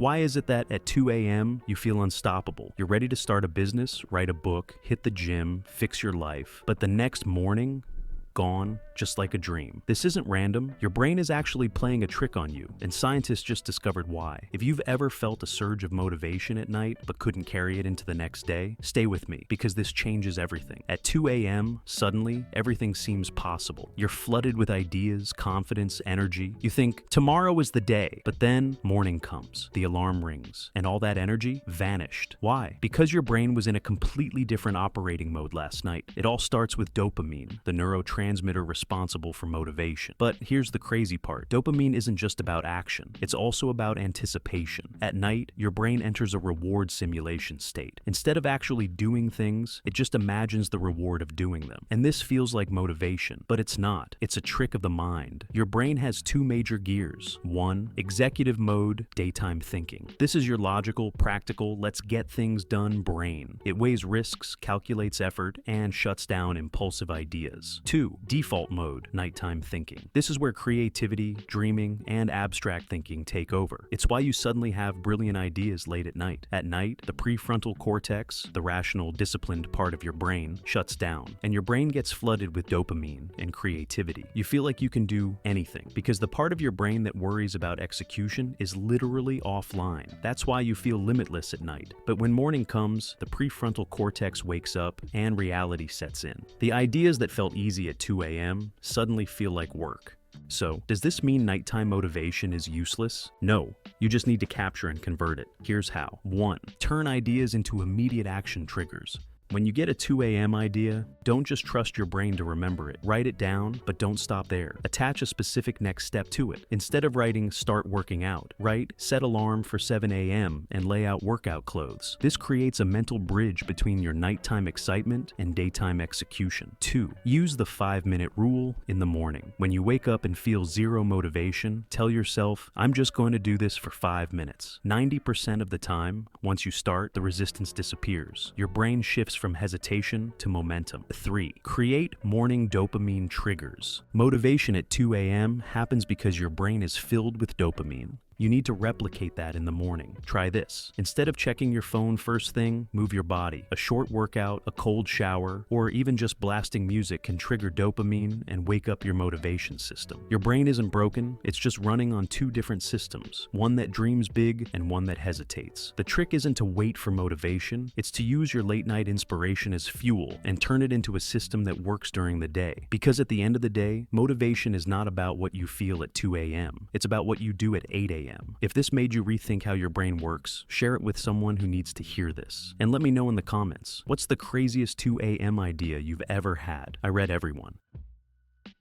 Why is it that at 2 a.m. you feel unstoppable? You're ready to start a business, write a book, hit the gym, fix your life, but the next morning, gone, just like a dream. This isn't random. Your brain is actually playing a trick on you, and scientists just discovered why. If you've ever felt a surge of motivation at night but couldn't carry it into the next day, stay with me, because this changes everything. At 2 a.m., suddenly, everything seems possible. You're flooded with ideas, confidence, energy. You think, tomorrow is the day, but then morning comes, the alarm rings, and all that energy vanished. Why? Because your brain was in a completely different operating mode last night. It all starts with dopamine, the neurotransmitter responsible for motivation. But here's the crazy part. Dopamine isn't just about action. It's also about anticipation. At night, your brain enters a reward simulation state. Instead of actually doing things, it just imagines the reward of doing them. And this feels like motivation, but it's not. It's a trick of the mind. Your brain has two major gears. One, executive mode, daytime thinking. This is your logical, practical, let's get things done brain. It weighs risks, calculates effort, and shuts down impulsive ideas. Two, default mode, nighttime thinking. This is where creativity, dreaming, and abstract thinking take over. It's why you suddenly have brilliant ideas late at night. At night, the prefrontal cortex, the rational, disciplined part of your brain, shuts down, and your brain gets flooded with dopamine and creativity. You feel like you can do anything, because the part of your brain that worries about execution is literally offline. That's why you feel limitless at night. But when morning comes, the prefrontal cortex wakes up, and reality sets in. The ideas that felt easy at 2 a.m. suddenly feel like work. So, does this mean nighttime motivation is useless? No, you just need to capture and convert it. Here's how. 1. Turn ideas into immediate action triggers. When you get a 2 a.m. idea, don't just trust your brain to remember it. Write it down, but don't stop there. Attach a specific next step to it. Instead of writing start working out, write set alarm for 7 a.m. and lay out workout clothes. This creates a mental bridge between your nighttime excitement and daytime execution. 2. Use the 5-minute rule in the morning. When you wake up and feel zero motivation, tell yourself, I'm just going to do this for 5 minutes. 90% of the time, once you start, the resistance disappears. Your brain shifts from hesitation to momentum. 3. Create morning dopamine triggers. Motivation at 2 a.m. happens because your brain is filled with dopamine. You need to replicate that in the morning. Try this. Instead of checking your phone first thing, move your body. A short workout, a cold shower, or even just blasting music can trigger dopamine and wake up your motivation system. Your brain isn't broken, it's just running on two different systems, one that dreams big and one that hesitates. The trick isn't to wait for motivation, it's to use your late night inspiration as fuel and turn it into a system that works during the day. Because at the end of the day, motivation is not about what you feel at 2 a.m. It's about what you do at 8 a.m. If this made you rethink how your brain works, share it with someone who needs to hear this. And let me know in the comments, what's the craziest 2 a.m. idea you've ever had? I read everyone.